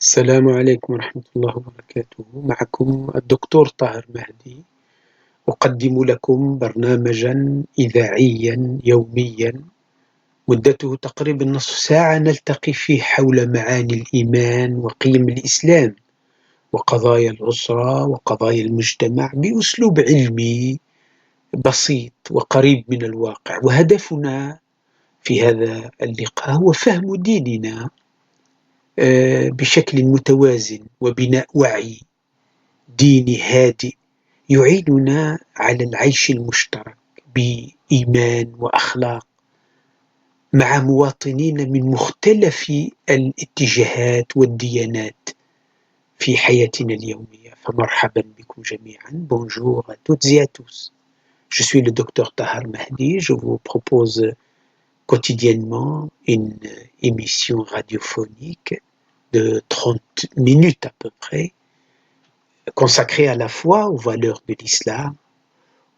السلام عليكم ورحمة الله وبركاته. معكم الدكتور طاهر مهدي، أقدم لكم برنامجا إذاعيا يوميا مدته تقريبا نصف ساعة، نلتقي فيه حول معاني الإيمان وقيم الإسلام وقضايا الأسرة وقضايا المجتمع بأسلوب علمي بسيط وقريب من الواقع. وهدفنا في هذا اللقاء هو فهم ديننا بشكل متوازن وبناء وعي ديني هادئ يعيننا على العيش المشترك بإيمان وأخلاق مع مواطنين من مختلف الاتجاهات والديانات في حياتنا اليومية. فمرحبا بكم جميعا. Bonjour à toutes et à tous. Je suis le docteur Tahar Mahdi. Je vous propose quotidiennement une émission radiophonique de 30 minutes à peu près, consacrée à la fois aux valeurs de l'islam,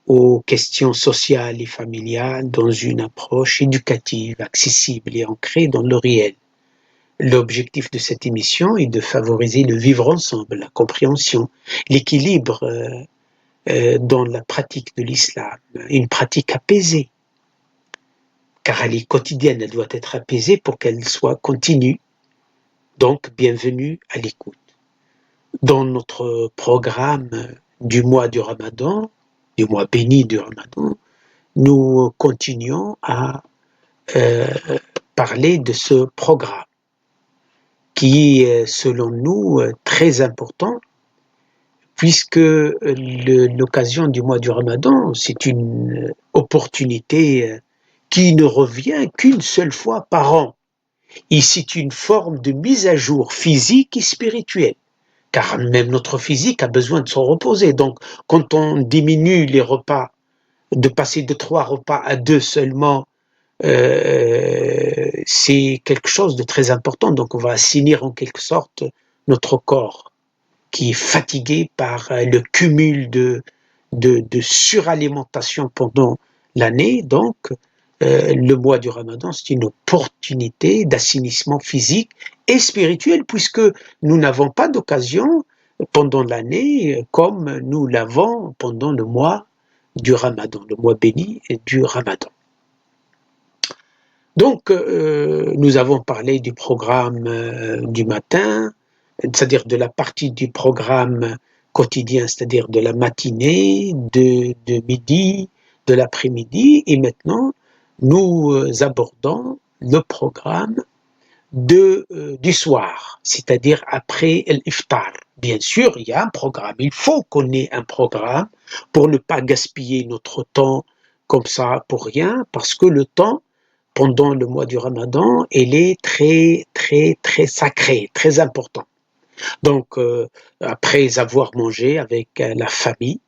aux questions sociales et familiales dans une approche éducative, accessible et ancrée dans le réel. L'objectif de cette émission est de favoriser le vivre ensemble, la compréhension, l'équilibre dans la pratique de l'islam, une pratique apaisée, car elle est quotidienne, elle doit être apaisée pour qu'elle soit continue. Donc, bienvenue à l'écoute. Dans notre programme du mois du Ramadan, du mois béni du Ramadan, nous continuons à parler de ce programme qui est, selon nous, très important, puisque l'occasion du mois du Ramadan, c'est une opportunité qui ne revient qu'une seule fois par an. Et c'est une forme de mise à jour physique et spirituelle, car même notre physique a besoin de se reposer. Donc, quand on diminue les repas, de passer de 3 repas à 2 seulement, c'est quelque chose de très important. Donc, on va assainir en quelque sorte notre corps qui est fatigué par le cumul de suralimentation pendant l'année. Donc, le mois du Ramadan, c'est une opportunité d'assainissement physique et spirituel, puisque nous n'avons pas d'occasion pendant l'année comme nous l'avons pendant le mois du Ramadan, le mois béni du Ramadan. Donc, nous avons parlé du programme du matin, c'est-à-dire de la partie du programme quotidien, c'est-à-dire de la matinée, de midi, de l'après-midi, et maintenant, nous abordons le programme du soir, c'est-à-dire après l'iftar. Bien sûr, il y a un programme. Il faut qu'on ait un programme pour ne pas gaspiller notre temps comme ça pour rien, parce que le temps, pendant le mois du Ramadan, il est très, très, très sacré, très important. Donc, après avoir mangé avec la famille,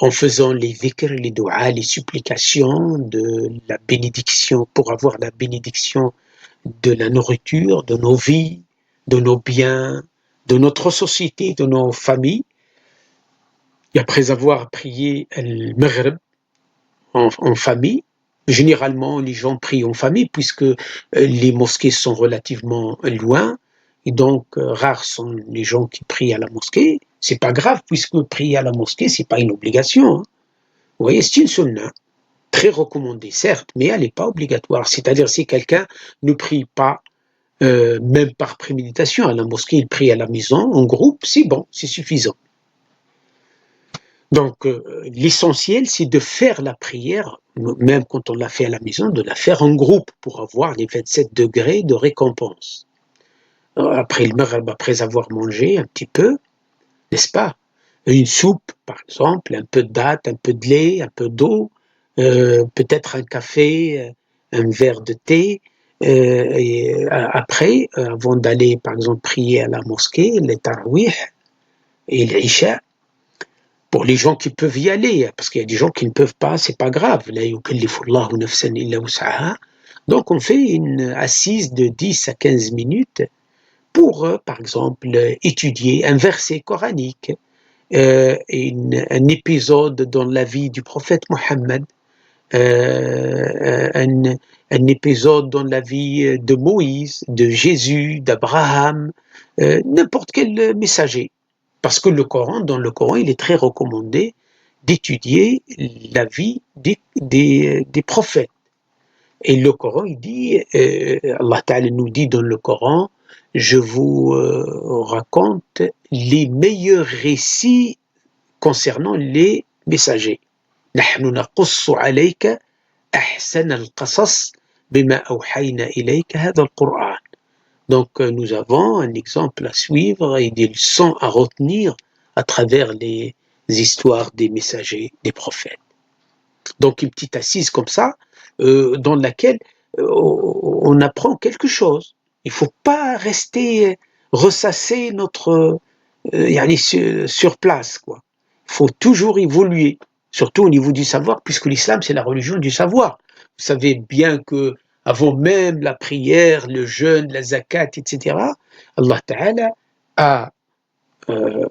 en faisant les dhikr, les douas, les supplications de la bénédiction, pour avoir la bénédiction de la nourriture, de nos vies, de nos biens, de notre société, de nos familles. Et après avoir prié le Maghrib en famille, généralement les gens prient en famille puisque les mosquées sont relativement loin, et donc rares sont les gens qui prient à la mosquée. C'est pas grave, puisque prier à la mosquée, c'est pas une obligation, hein. Vous voyez, c'est une sunna, très recommandée, certes, mais elle n'est pas obligatoire. C'est-à-dire, si quelqu'un ne prie pas, même par préméditation, à la mosquée, il prie à la maison, en groupe, c'est bon, c'est suffisant. Donc, l'essentiel, c'est de faire la prière, même quand on l'a fait à la maison, de la faire en groupe pour avoir les 27 degrés de récompense. Après le maghrib, après avoir mangé un petit peu, n'est-ce pas? Une soupe, par exemple, un peu de date, un peu de lait, un peu d'eau, peut-être un café, un verre de thé. Et après, avant d'aller, par exemple, prier à la mosquée, les tarawih et l'isha, pour les gens qui peuvent y aller, parce qu'il y a des gens qui ne peuvent pas, c'est pas grave. La yukallifullahu nafsan illa wus'aha. Donc, on fait une assise de 10 à 15 minutes pour, par exemple, étudier un verset coranique, un épisode dans la vie du prophète Mohammed, un épisode dans la vie de Moïse, de Jésus, d'Abraham, n'importe quel messager. Parce que dans le Coran, il est très recommandé d'étudier la vie des prophètes. Et le Coran, il dit, Allah Ta'ala nous dit dans le Coran, je vous raconte les meilleurs récits concernant les messagers. نحن نقص عليك أحسن القصص بما أوحينا إليك هذا القرآن. Donc nous avons un exemple à suivre et des leçons à retenir à travers les histoires des messagers, des prophètes. Donc une petite assise comme ça, dans laquelle on apprend quelque chose. Il ne faut pas rester ressasser notre sur place, quoi. Il faut toujours évoluer, surtout au niveau du savoir, puisque l'islam c'est la religion du savoir. Vous savez bien que avant même la prière, le jeûne, la zakat, etc., Allah Ta'ala a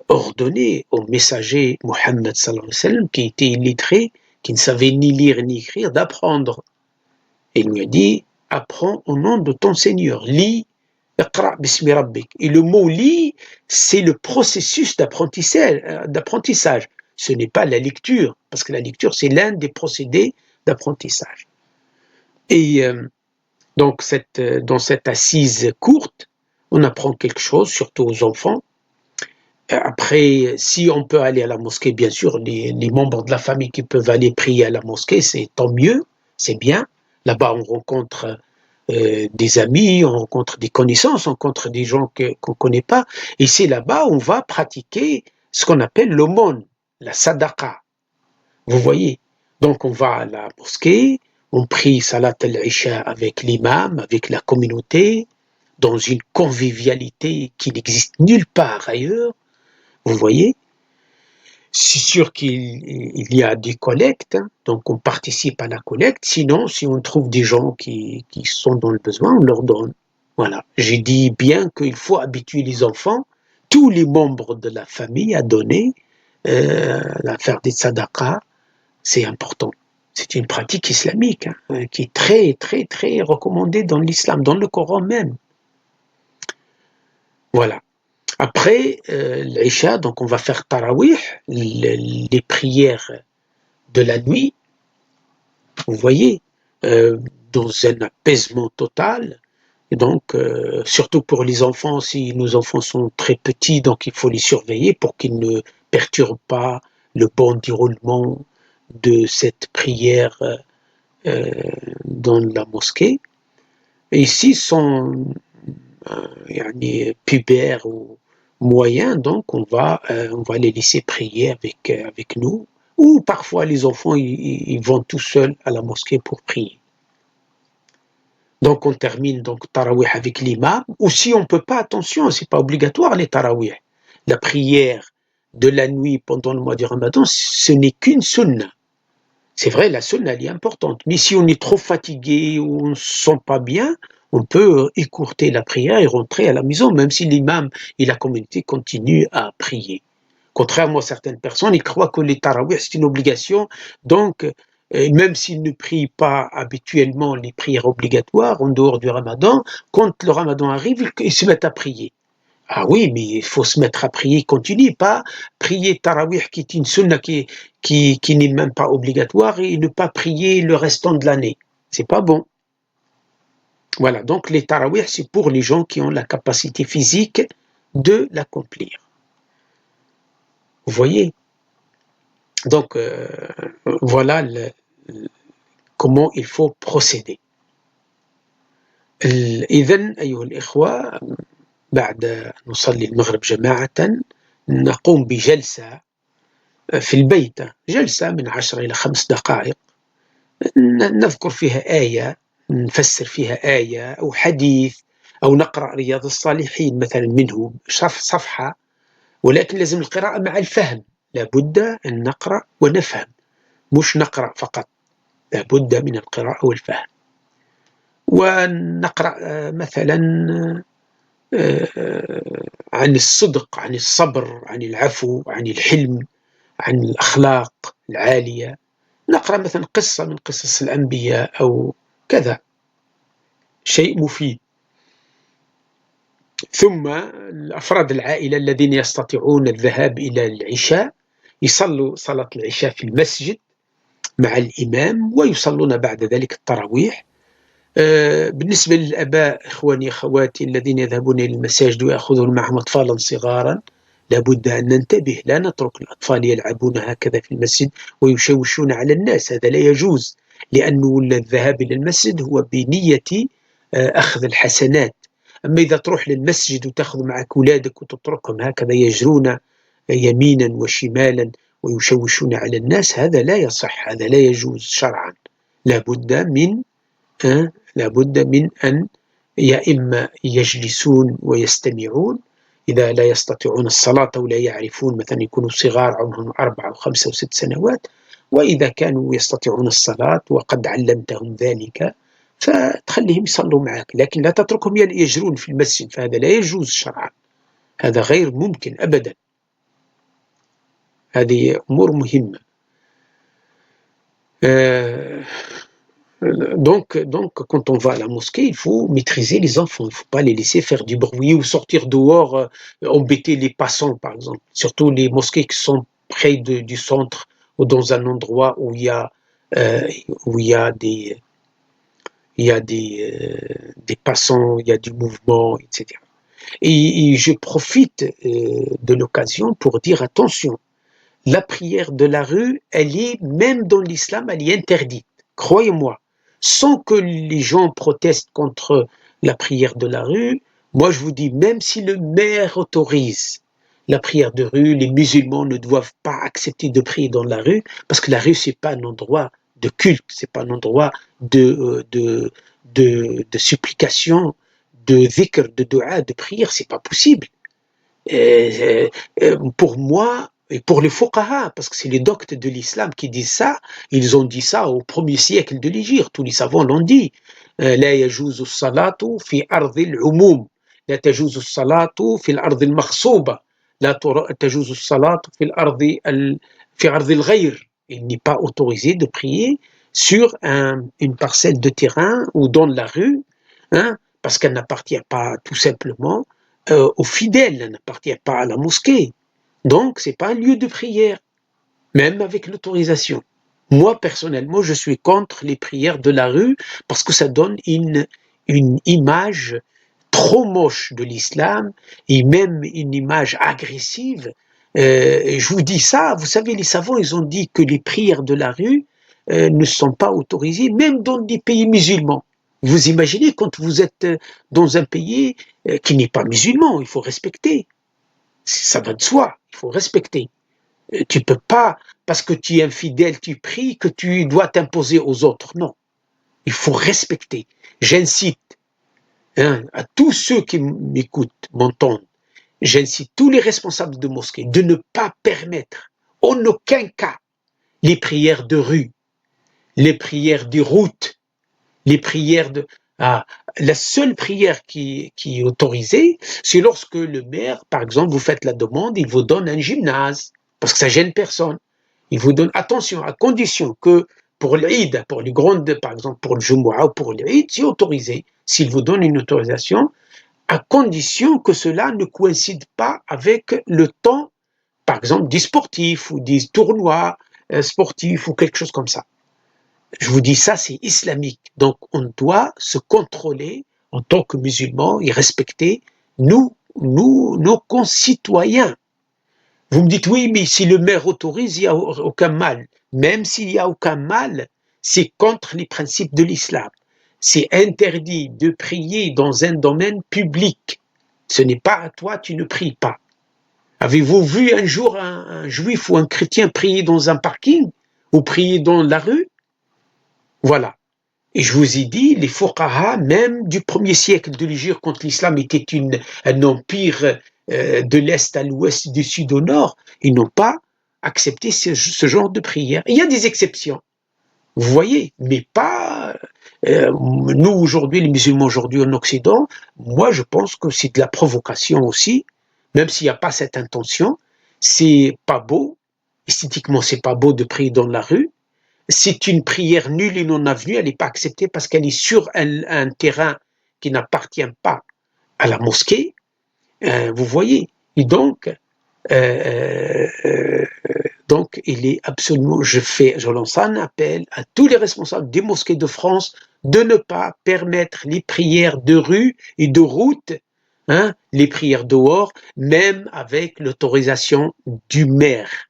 ordonné au messager Mohammed sallallahu alayhi wa sallam, qui était illettré, qui ne savait ni lire ni écrire, d'apprendre. Et il lui a dit, apprends au nom de ton Seigneur, lis, iqra bismi rabbik. Et le mot lis, c'est le processus d'apprentissage. Ce n'est pas la lecture, parce que la lecture, c'est l'un des procédés d'apprentissage. Et donc, dans cette assise courte, on apprend quelque chose, surtout aux enfants. Après, si on peut aller à la mosquée, bien sûr, les membres de la famille qui peuvent aller prier à la mosquée, c'est tant mieux, c'est bien. Là-bas, on rencontre des amis, on rencontre des connaissances, on rencontre des gens qu'on ne connaît pas. Et c'est là-bas où on va pratiquer ce qu'on appelle l'aumône, la sadaqa. Vous voyez? Donc, on va à la mosquée, on prie Salat al-Isha avec l'imam, avec la communauté, dans une convivialité qui n'existe nulle part ailleurs. Vous voyez? C'est sûr qu'il y a des collectes, hein, donc on participe à la collecte. Sinon, si on trouve des gens qui sont dans le besoin, on leur donne. Voilà. J'ai dit bien qu'il faut habituer les enfants, tous les membres de la famille à donner, à faire des sadaqas. C'est important. C'est une pratique islamique hein, qui est très, très, très recommandée dans l'islam, dans le Coran même. Voilà. Après l'Isha, donc on va faire Tarawih, les prières de la nuit, vous voyez, dans un apaisement total. Et donc, surtout pour les enfants, si nos enfants sont très petits, donc il faut les surveiller pour qu'ils ne perturbent pas le bon déroulement de cette prière dans la mosquée. Et s'ils sont pubères ou moyens, donc on va les laisser prier avec nous. Ou parfois les enfants ils vont tout seuls à la mosquée pour prier. Donc on termine donc tarawih avec l'imam. Ou si on peut pas, attention, c'est pas obligatoire les tarawih. La prière de la nuit pendant le mois du Ramadan, ce n'est qu'une sunna. C'est vrai, la sunna elle est importante. Mais si on est trop fatigué ou on ne se sent pas bien, on peut écourter la prière et rentrer à la maison, même si l'imam et la communauté continuent à prier. Contrairement à certaines personnes, ils croient que les tarawih, c'est une obligation. Donc, même s'ils ne prient pas habituellement les prières obligatoires en dehors du Ramadan, quand le Ramadan arrive, ils se mettent à prier. Ah oui, mais il faut se mettre à prier, continue, pas prier tarawih qui est une sunna qui n'est même pas obligatoire et ne pas prier le restant de l'année. C'est pas bon. Voilà, donc les tarawih, c'est pour les gens qui ont la capacité physique de l'accomplir. Vous voyez? Donc, voilà comment il faut procéder. إذن أيها الإخوة بعد أن نصلي المغرب جماعة نقوم بجلسة في البيت، جلسة من 10 إلى 5 دقائق نذكر فيها آية، نفسر فيها آية أو حديث أو نقرأ رياض الصالحين مثلا منه صفحة، ولكن لازم القراءة مع الفهم، لابد أن نقرأ ونفهم، مش نقرأ فقط، لابد من القراءة والفهم. ونقرأ مثلا عن الصدق، عن الصبر، عن العفو، عن الحلم، عن الأخلاق العالية، نقرأ مثلا قصة من قصص الأنبياء أو كذا، شيء مفيد. ثم الأفراد العائلة الذين يستطيعون الذهاب إلى العشاء يصلوا صلاة العشاء في المسجد مع الإمام، ويصلون بعد ذلك التراويح. بالنسبة للآباء إخواني أخواتي الذين يذهبون إلى المساجد ويأخذون معهم أطفالا صغارا، لابد أن ننتبه، لا نترك الأطفال يلعبون هكذا في المسجد ويشوشون على الناس، هذا لا يجوز، لأنه الذهاب إلى المسجد هو بنية أخذ الحسنات. أما إذا تروح للمسجد وتأخذ معك أولادك وتتركهم هكذا يجرون يمينا وشمالا ويشوشون على الناس، هذا لا يصح، هذا لا يجوز شرعا. لابد من أن يا إما يجلسون ويستمعون إذا لا يستطيعون الصلاة ولا يعرفون، مثلا يكونوا صغار عمرهم 4 و5 و6 سنوات، وإذا كانوا يستطيعون الصلاة وقد علمتهم ذلك فتخليهم يصلوا معك، لكن لا تتركهم يجرون في المسجد، فهذا لا يجوز شرعا، هذا غير ممكن أبدا. هذه أمور مهمة. Donc, quand on va à la mosquée, il faut maîtriser les enfants. Il ne faut pas les laisser faire du bruit ou sortir dehors, embêter les passants, par exemple. Surtout les mosquées qui sont près du centre ou dans un endroit où il y a des passants, il y a du mouvement, etc. Et je profite de l'occasion pour dire attention. La prière de la rue, elle est, même dans l'islam, elle est interdite. Croyez-moi. Sans que les gens protestent contre la prière de la rue, moi je vous dis, même si le maire autorise la prière de rue, les musulmans ne doivent pas accepter de prier dans la rue, parce que la rue, c'est pas un endroit de culte, c'est pas un endroit de supplication, de dhikr, de dua, de prière, c'est pas possible. Pour moi, et pour les fuqaha, parce que c'est les doctes de l'islam qui disent ça, ils ont dit ça au 1er siècle de l'Hégire, tous les savants l'ont dit. لا يجوز الصلاة في أرض العموم، لا تجوز الصلاة في الأرض المغصوبة، لا تجوز الصلاة في أرض الغير. Il n'est pas autorisé de prier sur une parcelle de terrain ou dans la rue, parce qu'elle n'appartient pas tout simplement aux fidèles, elle n'appartient pas à la mosquée. Donc, ce n'est pas un lieu de prière, même avec l'autorisation. Moi, personnellement, je suis contre les prières de la rue parce que ça donne une image trop moche de l'islam et même une image agressive. Je vous dis ça, vous savez, les savants, ils ont dit que les prières de la rue ne sont pas autorisées, même dans des pays musulmans. Vous imaginez quand vous êtes dans un pays qui n'est pas musulman, il faut respecter. Ça va de soi, il faut respecter. Tu peux pas, parce que tu es infidèle, tu pries, que tu dois t'imposer aux autres. Non, il faut respecter. J'incite à tous ceux qui m'écoutent, m'entendent, j'incite tous les responsables de mosquées de ne pas permettre en aucun cas les prières de rue, les prières de route, les prières de... la seule prière qui est autorisée, c'est lorsque le maire, par exemple, vous faites la demande, il vous donne un gymnase, parce que ça gêne personne. Il vous donne, attention, à condition que pour l'Eid, pour les grandes, par exemple pour le Jumu'ah ou pour l'Eid, c'est autorisé. S'il vous donne une autorisation, à condition que cela ne coïncide pas avec le temps, par exemple, des sportifs ou des tournois sportifs ou quelque chose comme ça. Je vous dis ça, c'est islamique. Donc, on doit se contrôler en tant que musulmans et respecter nos concitoyens. Vous me dites, oui, mais si le maire autorise, il n'y a aucun mal. Même s'il n'y a aucun mal, c'est contre les principes de l'islam. C'est interdit de prier dans un domaine public. Ce n'est pas à toi, tu ne pries pas. Avez-vous vu un jour un juif ou un chrétien prier dans un parking ou prier dans la rue? Voilà. Et je vous ai dit, les fuqaha, même du 1er siècle de l'Hégire, quand l'islam était un empire de l'Est à l'Ouest, du Sud au Nord, ils n'ont pas accepté ce genre de prière. Il y a des exceptions, vous voyez, mais pas... nous, aujourd'hui, les musulmans aujourd'hui en Occident, moi, je pense que c'est de la provocation aussi, même s'il n'y a pas cette intention. C'est pas beau, esthétiquement, c'est pas beau de prier dans la rue. c'est une prière nulle et non avenue, elle n'est pas acceptée parce qu'elle est sur un terrain qui n'appartient pas à la mosquée, vous voyez. Et donc, il est absolument, je lance un appel à tous les responsables des mosquées de France de ne pas permettre les prières de rue et de route, les prières dehors, même avec l'autorisation du maire.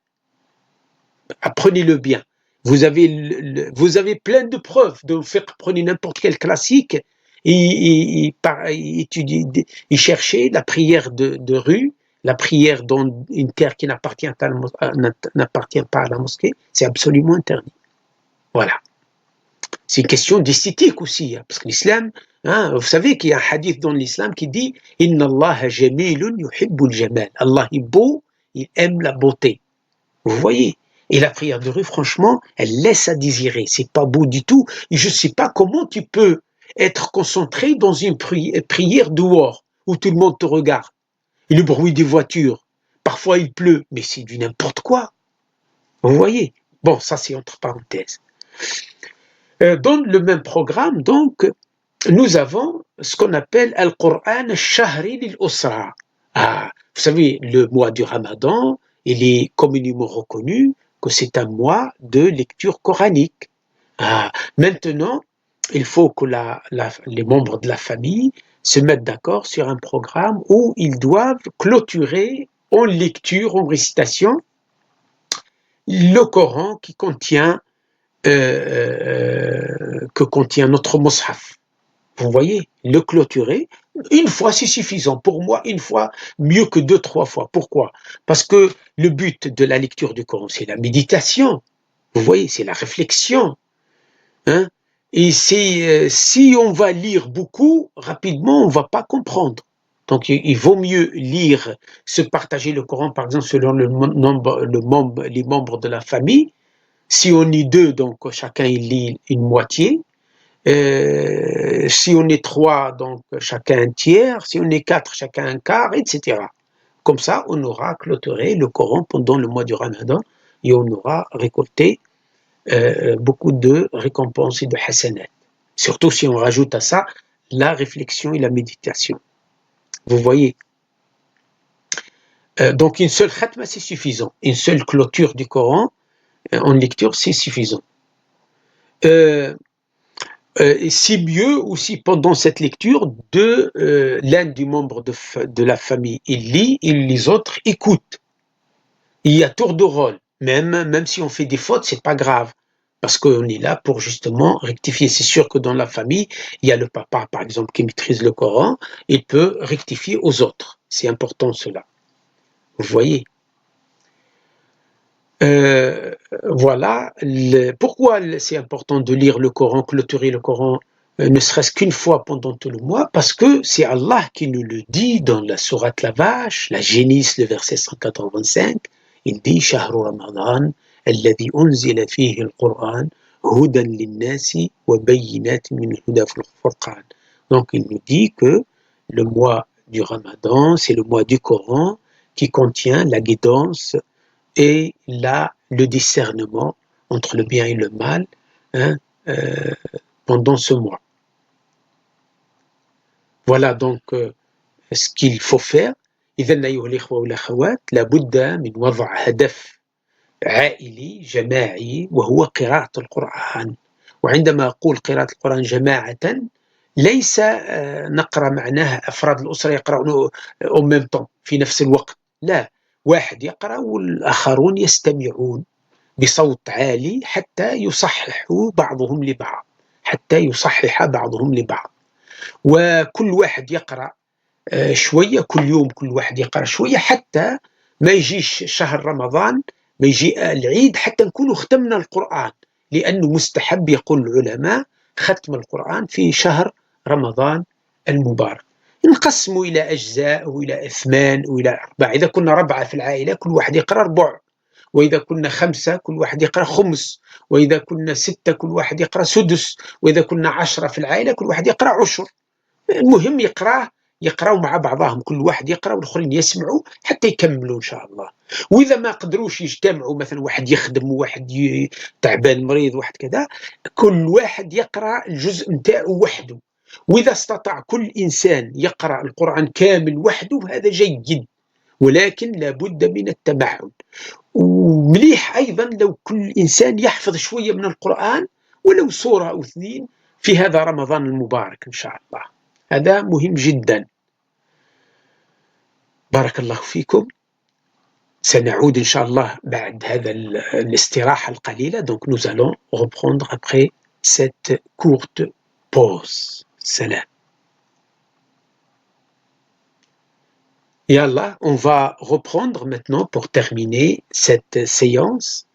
Apprenez-le bien. Vous avez plein de preuves de faire. Prenez n'importe quel classique et cherchez la prière de rue, la prière dans une terre qui n'appartient pas à la mosquée, c'est absolument interdit. Voilà. C'est une question d'esthétique aussi, parce que l'islam, vous savez qu'il y a un hadith dans l'islam qui dit « Inna Allah jamilun yuhibbul jamal ». Allah est beau, il aime la beauté. Vous voyez. Et la prière de rue, franchement, elle laisse à désirer. C'est pas beau du tout. Et je sais pas comment tu peux être concentré dans une prière dehors, où tout le monde te regarde. Et le bruit des voitures. Parfois, il pleut. Mais c'est du n'importe quoi. Vous voyez. Bon, ça, c'est entre parenthèses. Dans le même programme, donc, nous avons ce qu'on appelle Al-Qur'an Shahri lil-Usra. Vous savez, le mois du Ramadan, il est communément reconnu que c'est un mois de lecture coranique. Maintenant, il faut que les membres de la famille se mettent d'accord sur un programme où ils doivent clôturer en lecture, en récitation, le Coran que contient notre Mus'haf. Vous voyez, le clôturer, une fois c'est suffisant. Pour moi, une fois, mieux que 2-3 fois. Pourquoi? Parce que le but de la lecture du Coran, c'est la méditation. Vous voyez, c'est la réflexion. Et si on va lire beaucoup, rapidement, on ne va pas comprendre. Donc, il vaut mieux lire, se partager le Coran, par exemple, selon les membres de la famille. Si on est 2, donc chacun il lit une moitié. Si on est 3, donc chacun un tiers. Si on est 4, chacun un quart, etc. Comme ça, on aura clôturé le Coran pendant le mois du Ramadan et on aura récolté beaucoup de récompenses et de hasanat. Surtout si on rajoute à ça la réflexion et la méditation. Vous voyez. Donc une seule khatma, c'est suffisant. Une seule clôture du Coran en lecture, c'est suffisant. C'est mieux aussi pendant cette lecture l'un des membres de la famille il lit et les autres écoutent. Il y a tour de rôle, même si on fait des fautes, c'est pas grave, parce qu'on est là pour justement rectifier. C'est sûr que dans la famille, il y a le papa par exemple qui maîtrise le Coran, il peut rectifier aux autres. C'est important cela. Vous voyez. Voilà pourquoi c'est important de lire le Coran, clôturer le Coran, ne serait-ce qu'une fois pendant tout le mois, parce que c'est Allah qui nous le dit dans la sourate La Vache, la Génisse, le verset 185, il dit « Shahru Ramadan, alladhi unzila fihi al-Qur'an, hudan lin-nasi wa bayyinatin min al-huda wal-furqan » Donc il nous dit que le mois du Ramadan, c'est le mois du Coran qui contient la guidance et là, le discernement entre le bien et le mal pendant ce mois. Voilà donc ce qu'il faut faire. إذن أيها الإخوة والأخوات لابد من وضع هدف عائلي جماعي وهو قراءة القرآن. وعندما أقول قراءة القرآن جماعة ليس نقرأ معناها أفراد الأسرة يقرأون en même temps في نفس الوقت. لا، واحد يقرأ والآخرون يستمعون بصوت عالي حتى يصححوا بعضهم لبعض، حتى يصحح بعضهم لبعض. وكل واحد يقرأ شوية، كل يوم كل واحد يقرأ شوية حتى ما يجيش شهر رمضان، ما يجي العيد حتى نكونوا ختمنا القرآن، لأنه مستحب يقول العلماء ختم القرآن في شهر رمضان المبارك. نقسموا إلى أجزاء وإلى 8 وإلى 4. إذا كنا 4 في العائلة كل واحد يقرأ 4، وإذا كنا 5 كل واحد يقرأ 5، وإذا كنا 6 كل واحد يقرأ 6، وإذا كنا 10 في العائلة كل واحد يقرأ 10. المهم يقرأ يقراوا مع بعضهم، كل واحد يقرا والآخرين يسمعوا حتى يكملوا إن شاء الله. وإذا ما قدروش يجتمعوا، مثلا واحد يخدم وواحد تعبان مريض واحد كذا، كل واحد يقرا الجزء نتاعو وحده. وإذا استطاع كل إنسان يقرأ القرآن كامل وحده هذا جيد، ولكن لابد من التمعن. ومليح أيضا لو كل إنسان يحفظ شوية من القرآن ولو سورة أو اثنين في هذا رمضان المبارك إن شاء الله. هذا مهم جدا. بارك الله فيكم. سنعود إن شاء الله بعد هذا الاستراحة القليلة. Donc nous allons reprendre après cette courte pause. Salam. Yallah, on va reprendre maintenant pour terminer cette séance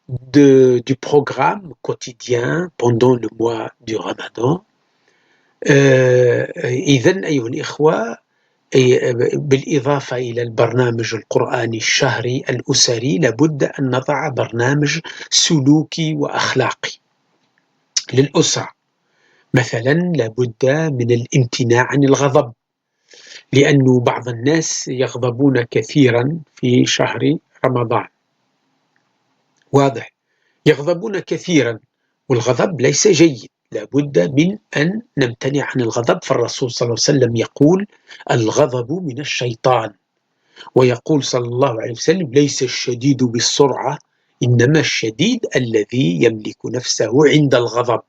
du programme quotidien pendant le mois du Ramadan. إذن أيها الإخوة، بالإضافة إلى البرنامج القرآني الشهري الأسري لابد أن نضع برنامج سلوكي وأخلاقي للأسرة. مثلا لابد من الامتناع عن الغضب، لأن بعض الناس يغضبون كثيرا في شهر رمضان. واضح، يغضبون كثيرا، والغضب ليس جيد، لابد من أن نمتنع عن الغضب. فالرسول صلى الله عليه وسلم يقول: الغضب من الشيطان. ويقول صلى الله عليه وسلم: ليس الشديد بالسرعة، إنما الشديد الذي يملك نفسه عند الغضب.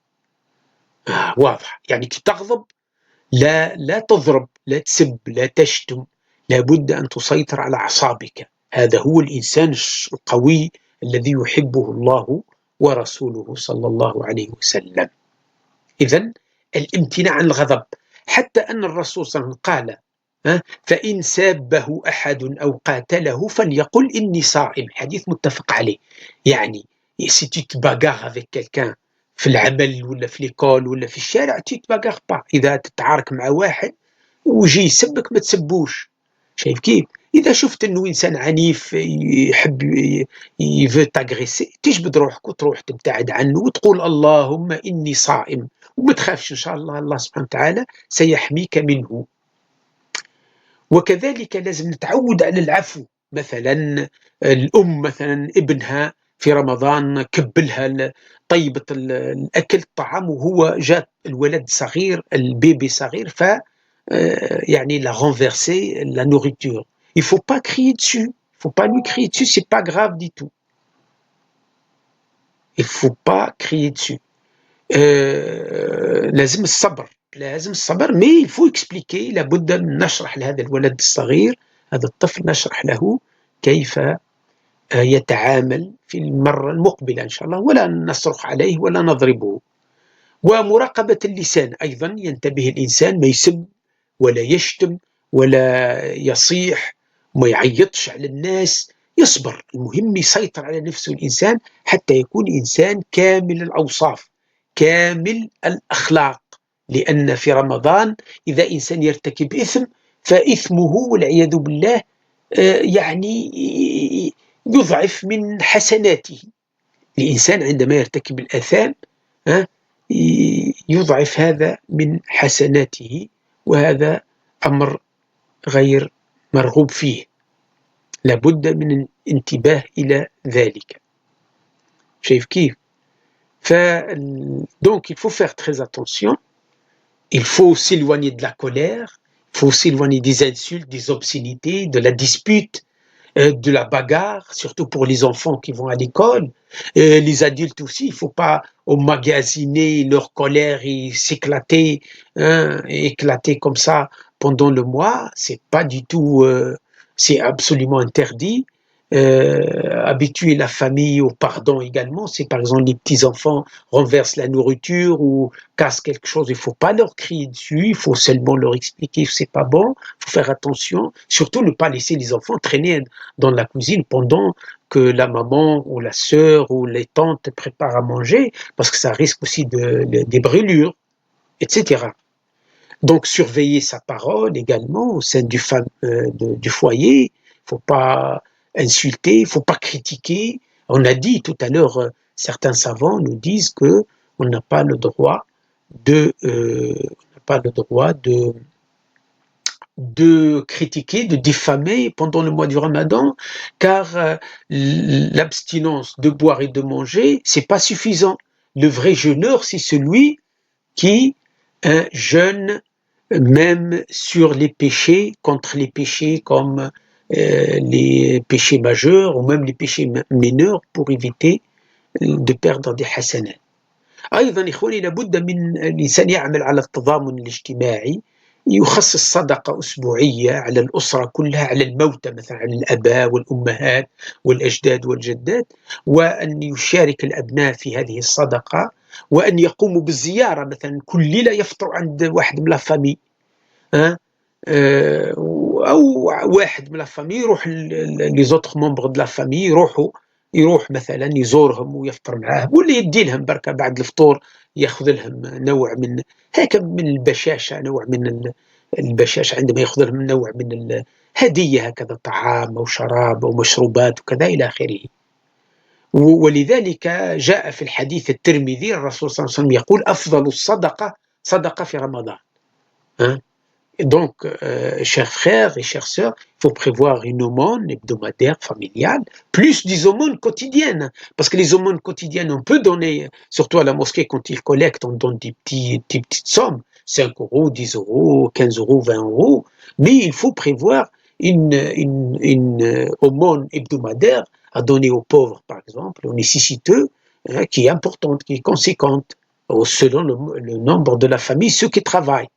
واضح، يعني كي تغضب لا تضرب، لا تسب، لا تشتم، لابد أن تسيطر على أعصابك. هذا هو الإنسان القوي الذي يحبه الله ورسوله صلى الله عليه وسلم. إذن الامتناع عن الغضب، حتى أن الرسول صلى الله عليه وسلم قال: فإن سابه أحد أو قاتله فليقل إني صائم. حديث متفق عليه. يعني si tu te bagarres avec quelqu'un في العمل ولا في ليكول ولا في الشارع، tu te bagarres pas. إذا تتعارك مع واحد ويجي يسبك ما تسبوش. شايف كيف؟ إذا شفت أنه إنسان عنيف يحب يفو تاغريسي، تجبد روحك وتروح تبتعد عنه وتقول: اللهم إني صائم، وما تخافش إن شاء الله، الله سبحانه وتعالى سيحميك منه. وكذلك لازم نتعود على العفو. مثلا الأم مثلا ابنها في رمضان كبلها طيبة الأكل الطعام، وهو جاء الولد صغير، البيبي صغير، ف يعني la renverser la nourriture. Il faut pas crier dessus. Il faut pas lui crier dessus, c'est pas grave du tout. Il faut pas crier dessus. لازم الصبر، لازم الصبر، mais il faut expliquer. لابد أن نشرح لهذا الولد الصغير، هذا الطفل، نشرح له كيف يتعامل في المرة المقبلة إن شاء الله، ولا نصرخ عليه ولا نضربه. ومراقبة اللسان أيضا، ينتبه الإنسان ما يسب ولا يشتم ولا يصيح وما يعيطش على الناس، يصبر. المهم يسيطر على نفسه الإنسان حتى يكون إنسان كامل الأوصاف، كامل الأخلاق. لأن في رمضان إذا إنسان يرتكب إثم فإثمه والعياذ بالله يعني يضعف من حسناته. الإنسان عندما يرتكب الآثام يضعف هذا من حسناته، وهذا أمر غير مرغوب فيه. لابد من الانتباه إلى ذلك. شايف كيف؟ Donc il faut faire très attention. Il faut s'éloigner de la colère, il faut s'éloigner des insultes, des obscénités, de la dispute, de la bagarre, surtout pour les enfants qui vont à l'école. Les adultes aussi, il ne faut pas emmagasiner leur colère et s'éclater, éclater comme ça pendant le mois. C'est pas du tout, c'est absolument interdit. Habituer la famille au pardon également. Si par exemple les petits-enfants renversent la nourriture ou cassent quelque chose, il ne faut pas leur crier dessus, il faut seulement leur expliquer que c'est pas bon, il faut faire attention, surtout ne pas laisser les enfants traîner dans la cuisine pendant que la maman ou la sœur ou les tantes préparent à manger, parce que ça risque aussi des brûlures, etc. Donc surveiller sa parole également au sein du foyer. Il ne faut pas insulter, il ne faut pas critiquer. On a dit tout à l'heure, certains savants nous disent que on n'a pas le droit de de critiquer, de diffamer pendant le mois du Ramadan, car l'abstinence de boire et de manger, c'est pas suffisant. Le vrai jeûneur, c'est celui qui jeûne même sur les péchés, contre les péchés comme les péchés majeurs ou même les péchés mineurs pour éviter de perdre des hasanats. أيضا إخواني لابد من الإنسان يعمل على التضامن الاجتماعي، يخصص صدقة أسبوعية على الأسرة كلها، على الموتى مثلا، على الآباء والأمهات والأجداد والجدات، وأن يشارك الأبناء في هذه الصدقة، وأن يقوموا بالزيارة مثلا كل ليلة يفطر عند واحد من لافامي، أو واحد من لافامي يروح لي زوتر مومبر دو لافامي يروح مثلا يزورهم ويفطر معاهم، ولا يدي لهم بركة بعد الفطور ياخذ لهم نوع من هيك من البشاشة، نوع من البشاشة عندما ياخذ لهم نوع من الهدية، هكذا طعام أو شراب أو مشروبات وكذا إلى آخره. ولذلك جاء في الحديث الترمذي الرسول صلى الله عليه وسلم يقول أفضل الصدقة صدقة في رمضان. Donc, chers frères et chères sœurs, il faut prévoir une aumône hebdomadaire, familiale, plus des aumônes quotidiennes. Parce que les aumônes quotidiennes, on peut donner, surtout à la mosquée, quand ils collectent, on donne des petites sommes, 5 euros, 10 euros, 15 euros, 20 euros. Mais il faut prévoir une aumône hebdomadaire à donner aux pauvres, par exemple, aux nécessiteux, qui est importante, qui est conséquente, selon le nombre de la famille, ceux qui travaillent.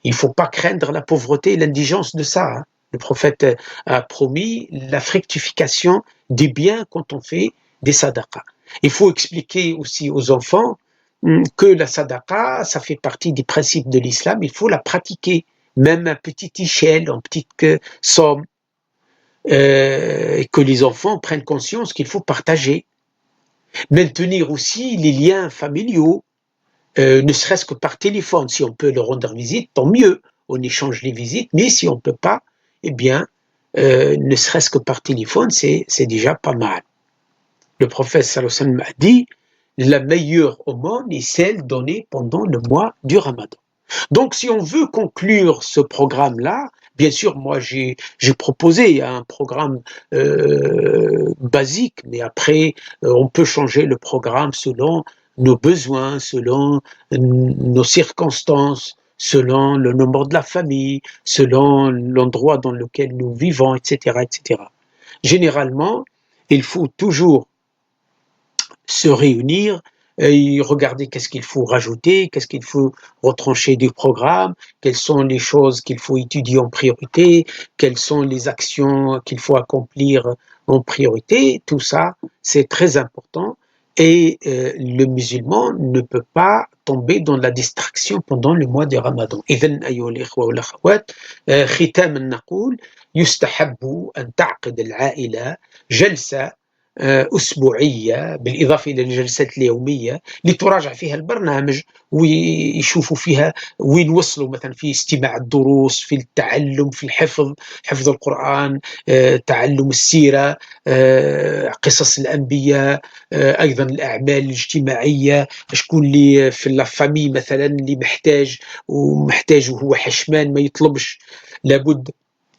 Il ne faut pas craindre la pauvreté et l'indigence de ça. Le prophète a promis la fructification des biens quand on fait des sadaqas. Il faut expliquer aussi aux enfants que la sadaqa, ça fait partie des principes de l'islam, il faut la pratiquer, même à petite échelle, en petite somme, et que les enfants prennent conscience qu'il faut partager. Maintenir aussi les liens familiaux, ne serait-ce que par téléphone. Si on peut leur rendre visite, tant mieux, on échange les visites, mais si on ne peut pas, eh bien, ne serait-ce que par téléphone, c'est déjà pas mal. Le prophète sallallahu alayhi wa sallam a dit, la meilleure aumône est celle donnée pendant le mois du Ramadan. Donc, si on veut conclure ce programme-là, bien sûr, moi, j'ai proposé un programme basique, mais après, on peut changer le programme selon nos besoins, selon nos circonstances, selon le nombre de la famille, selon l'endroit dans lequel nous vivons, etc., etc. Généralement, il faut toujours se réunir et regarder qu'est-ce qu'il faut rajouter, qu'est-ce qu'il faut retrancher du programme, quelles sont les choses qu'il faut étudier en priorité, quelles sont les actions qu'il faut accomplir en priorité. Tout ça, c'est très important et le musulman ne peut pas tomber dans la distraction pendant le mois de Ramadan. إذن أيها الإخوة والأخوات ختاما نقول يستحب أن تعقد العائلة جلسة أسبوعية بالإضافة إلى الجلسات اليومية لتراجع فيها البرنامج ويشوفوا فيها وين وصلوا، مثلا في استماع الدروس، في التعلم، في حفظ القرآن، تعلم السيرة، قصص الأنبياء، أيضا الأعمال الاجتماعية، شكون اللي في الفامي مثلا اللي محتاج وهو حشمان ما يطلبش،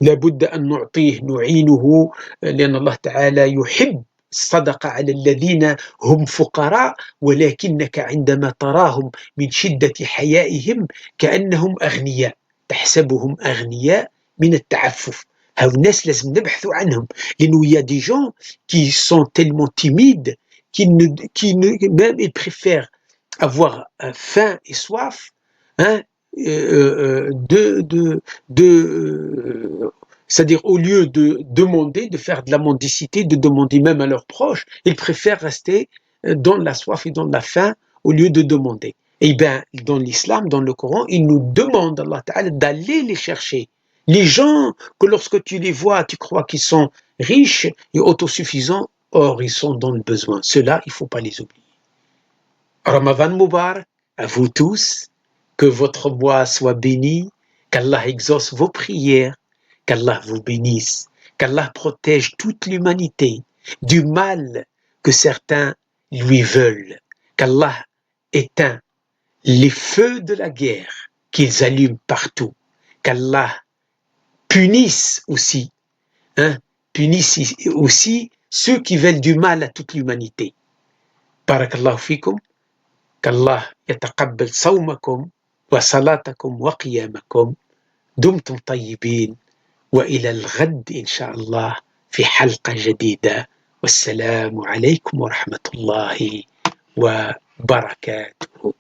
لابد أن نعينه، لأن الله تعالى يحب الصدقة على الذين هم فقراء ولكنك عندما تراهم من شدة حيائهم كأنهم أغنياء، تحسبهم أغنياء من التعفف. هؤلاء الناس لازم نبحثوا عنهم، لأنه il y a des gens qui sont tellement timides même ils préfèrent avoir faim et soif, c'est-à-dire au lieu de demander, de faire de la mendicité, de demander même à leurs proches, ils préfèrent rester dans la soif et dans la faim au lieu de demander. Et bien, dans l'islam, dans le Coran, il nous demande, Allah Ta'ala, d'aller les chercher. Les gens que lorsque tu les vois, tu crois qu'ils sont riches et autosuffisants, or ils sont dans le besoin. Ceux-là, il ne faut pas les oublier. Ramadan Mubarak à vous tous, que votre mois soit béni, qu'Allah exauce vos prières, qu'Allah vous bénisse, qu'Allah protège toute l'humanité du mal que certains lui veulent, qu'Allah éteint les feux de la guerre qu'ils allument partout, qu'Allah punissent aussi, hein, punissent aussi ceux qui veulent du mal à toute l'humanité. Barakallahu fikum, qu'Allah yataqabbal sawmakum wa salatakum wa qiyamakum, dumtum tayyibin, wa ila al-ghad inshallah في حلقة جديدة والسلام عليكم ورحمة الله وبركاته.